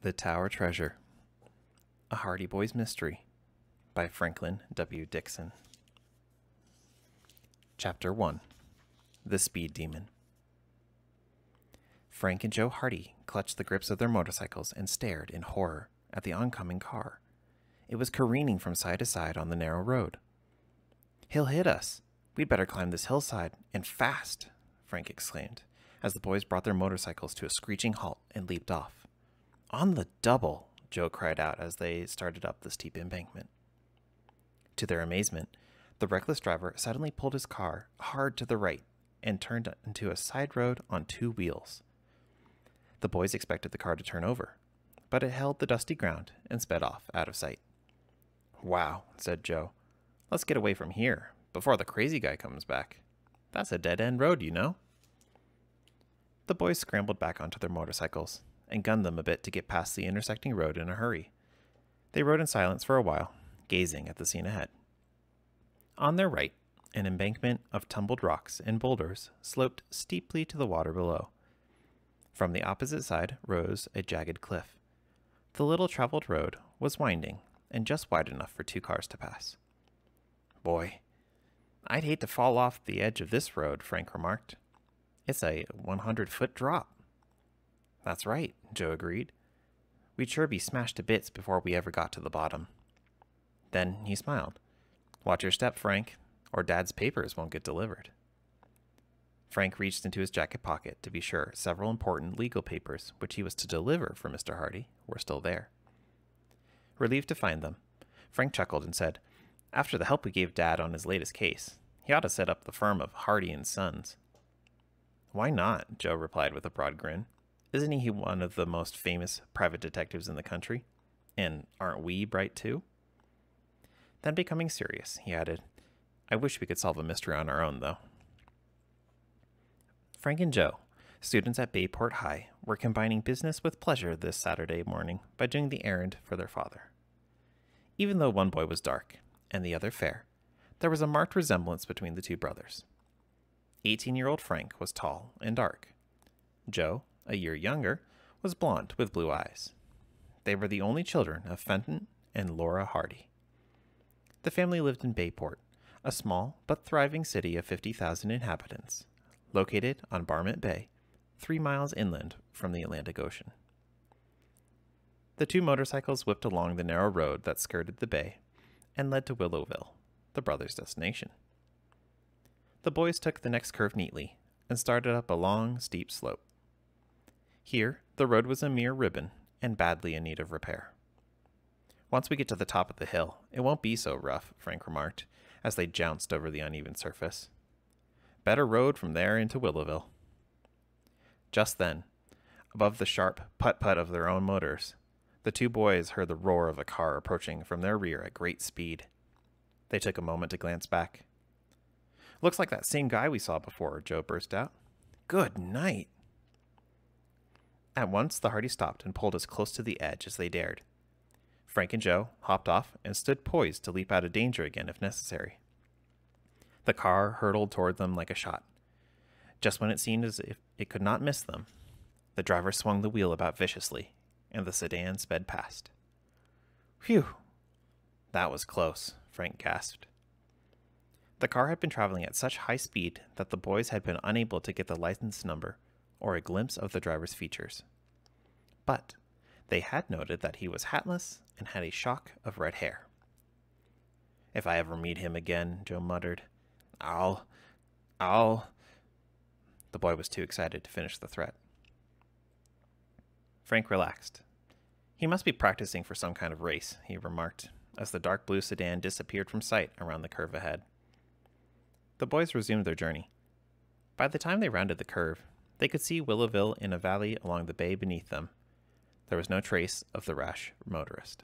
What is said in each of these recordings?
The Tower Treasure, A Hardy Boy's Mystery by Franklin W. Dixon. Chapter 1, The Speed Demon. Frank and Joe Hardy clutched the grips of their motorcycles and stared in horror at the oncoming car. It was careening from side to side on the narrow road. "He'll hit us. We'd better climb this hillside, and fast," Frank exclaimed, as the boys brought their motorcycles to a screeching halt and leaped off. "On the double," Joe cried out as they started up the steep embankment. To their amazement, the reckless driver suddenly pulled his car hard to the right and turned into a side road on two wheels. The boys expected the car to turn over, but it held the dusty ground and sped off out of sight. "Wow," said Joe. "Let's get away from here before the crazy guy comes back. That's a dead-end road, you know." The boys scrambled back onto their motorcycles and gunned them a bit to get past the intersecting road in a hurry. They rode in silence for a while, gazing at the scene ahead. On their right, an embankment of tumbled rocks and boulders sloped steeply to the water below. From the opposite side rose a jagged cliff. The little traveled road was winding and just wide enough for two cars to pass. "Boy, I'd hate to fall off the edge of this road," Frank remarked. "It's a 100-foot drop." "That's right," Joe agreed. "We'd sure be smashed to bits before we ever got to the bottom." Then he smiled. "Watch your step, Frank, or Dad's papers won't get delivered." Frank reached into his jacket pocket to be sure several important legal papers which he was to deliver for Mr. Hardy were still there. Relieved to find them, Frank chuckled and said, "After the help we gave Dad on his latest case, he ought to set up the firm of Hardy and Sons." "Why not?" Joe replied with a broad grin. "Isn't he one of the most famous private detectives in the country? And aren't we bright too?" Then becoming serious, he added, "I wish we could solve a mystery on our own, though." Frank and Joe, students at Bayport High, were combining business with pleasure this Saturday morning by doing the errand for their father. Even though one boy was dark and the other fair, there was a marked resemblance between the two brothers. 18-year-old Frank was tall and dark. Joe, a year younger, was blonde with blue eyes. They were the only children of Fenton and Laura Hardy. The family lived in Bayport, a small but thriving city of 50,000 inhabitants, located on Barmett Bay, 3 miles inland from the Atlantic Ocean. The two motorcycles whipped along the narrow road that skirted the bay and led to Willowville, the brothers' destination. The boys took the next curve neatly and started up a long, steep slope. Here, the road was a mere ribbon and badly in need of repair. "Once we get to the top of the hill, it won't be so rough," Frank remarked, as they jounced over the uneven surface. "Better road from there into Willowville." Just then, above the sharp putt-putt of their own motors, the two boys heard the roar of a car approaching from their rear at great speed. They took a moment to glance back. "Looks like that same guy we saw before," Joe burst out. "Good night." At once, the Hardy stopped and pulled as close to the edge as they dared. Frank and Joe hopped off and stood poised to leap out of danger again if necessary. The car hurtled toward them like a shot. Just when it seemed as if it could not miss them, the driver swung the wheel about viciously, and the sedan sped past. "Phew! That was close," Frank gasped. The car had been traveling at such high speed that the boys had been unable to get the license number or a glimpse of the driver's features. But they had noted that he was hatless and had a shock of red hair. "If I ever meet him again," Joe muttered, I'll... The boy was too excited to finish the threat. Frank relaxed. "He must be practicing for some kind of race," he remarked, as the dark blue sedan disappeared from sight around the curve ahead. The boys resumed their journey. By the time they rounded the curve, they could see Willowville in a valley along the bay beneath them. There was no trace of the rash motorist.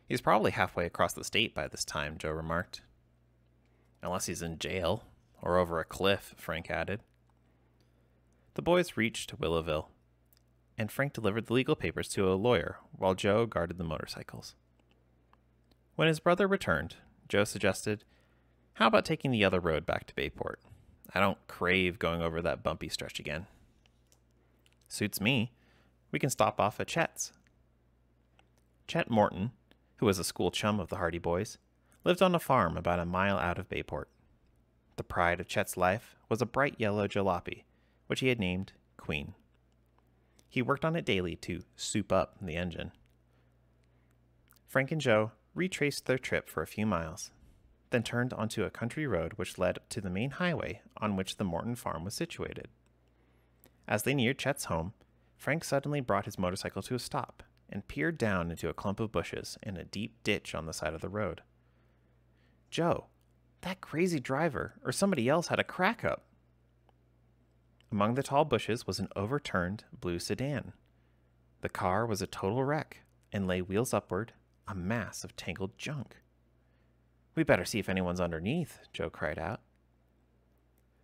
"He's probably halfway across the state by this time," Joe remarked. "Unless he's in jail, or over a cliff," Frank added. The boys reached Willowville, and Frank delivered the legal papers to a lawyer while Joe guarded the motorcycles. When his brother returned, Joe suggested, "How about taking the other road back to Bayport? I don't crave going over that bumpy stretch again." "Suits me. We can stop off at Chet's. Chet Morton, who was a school chum of the Hardy Boys, lived on a farm about a mile out of Bayport. The pride of Chet's life was a bright yellow jalopy, which he had named Queen. He worked on it daily to soup up the engine. Frank and Joe retraced their trip for a few miles, then turned onto a country road which led to the main highway on which the Morton farm was situated. As they neared Chet's home, Frank suddenly brought his motorcycle to a stop and peered down into a clump of bushes in a deep ditch on the side of the road. "Joe, that crazy driver or somebody else had a crack up." Among the tall bushes was an overturned blue sedan. The car was a total wreck and lay wheels upward, a mass of tangled junk. "We better see if anyone's underneath," Joe cried out.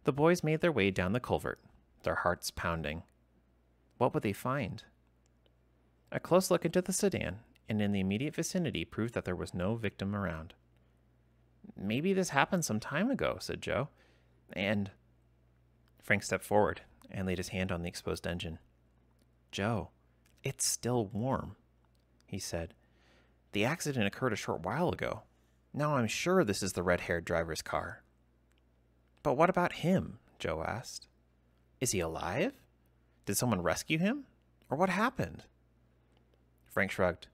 The boys made their way down the culvert, their hearts pounding. What would they find? A close look into the sedan and in the immediate vicinity proved that there was no victim around. "Maybe this happened some time ago," said Joe. "And—" Frank stepped forward and laid his hand on the exposed engine. "Joe, it's still warm," he said. "The accident occurred a short while ago. Now I'm sure this is the red-haired driver's car." "But what about him?" Joe asked. "Is he alive? Did someone rescue him? Or what happened?" Frank shrugged.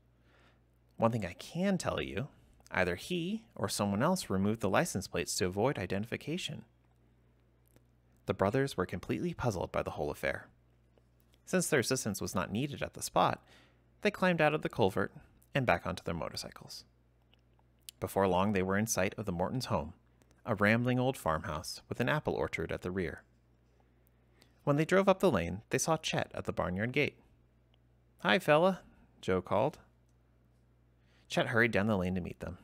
"One thing I can tell you, either he or someone else removed the license plates to avoid identification." The brothers were completely puzzled by the whole affair. Since their assistance was not needed at the spot, they climbed out of the culvert and back onto their motorcycles. Before long, they were in sight of the Mortons' home, a rambling old farmhouse with an apple orchard at the rear. When they drove up the lane, they saw Chet at the barnyard gate. "Hi, fella," Joe called. Chet hurried down the lane to meet them.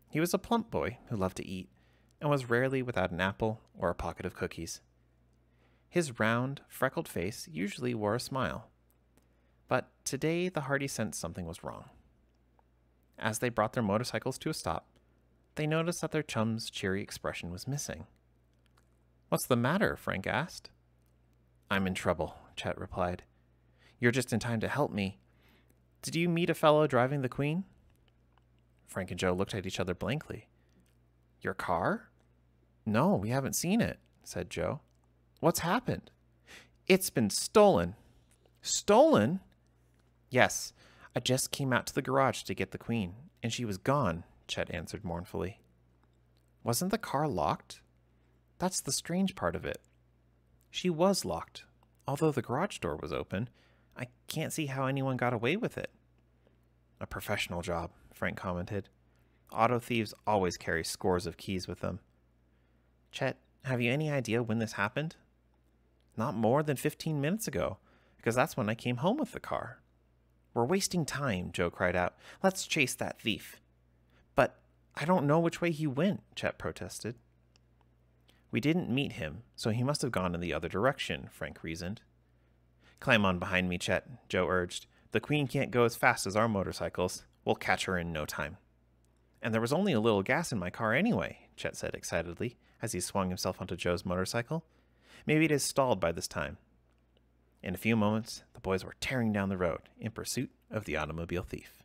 He was a plump boy who loved to eat and was rarely without an apple or a pocket of cookies. His round, freckled face usually wore a smile, but today the Hardy sensed something was wrong. As they brought their motorcycles to a stop, they noticed that their chum's cheery expression was missing. "What's the matter?" Frank asked. "I'm in trouble," Chet replied. "You're just in time to help me. Did you meet a fellow driving the Queen?" Frank and Joe looked at each other blankly. "Your car?" "No, we haven't seen it," said Joe. "What's happened?" "It's been stolen." "Stolen?" "Yes, I just came out to the garage to get the Queen, and she was gone," Chet answered mournfully. "Wasn't the car locked?" "That's the strange part of it. She was locked. Although the garage door was open, I can't see how anyone got away with it." "A professional job," Frank commented. "Auto thieves always carry scores of keys with them." "Chet, have you any idea when this happened?" "Not more than 15 minutes ago, because that's when I came home with the car." "We're wasting time," Joe cried out. "Let's chase that thief." "But I don't know which way he went," Chet protested. "We didn't meet him, so he must have gone in the other direction," Frank reasoned. "Climb on behind me, Chet," Joe urged. "The Queen can't go as fast as our motorcycles. We'll catch her in no time." "And there was only a little gas in my car anyway," Chet said excitedly as he swung himself onto Joe's motorcycle. "Maybe it is stalled by this time." In a few moments, the boys were tearing down the road in pursuit of the automobile thief.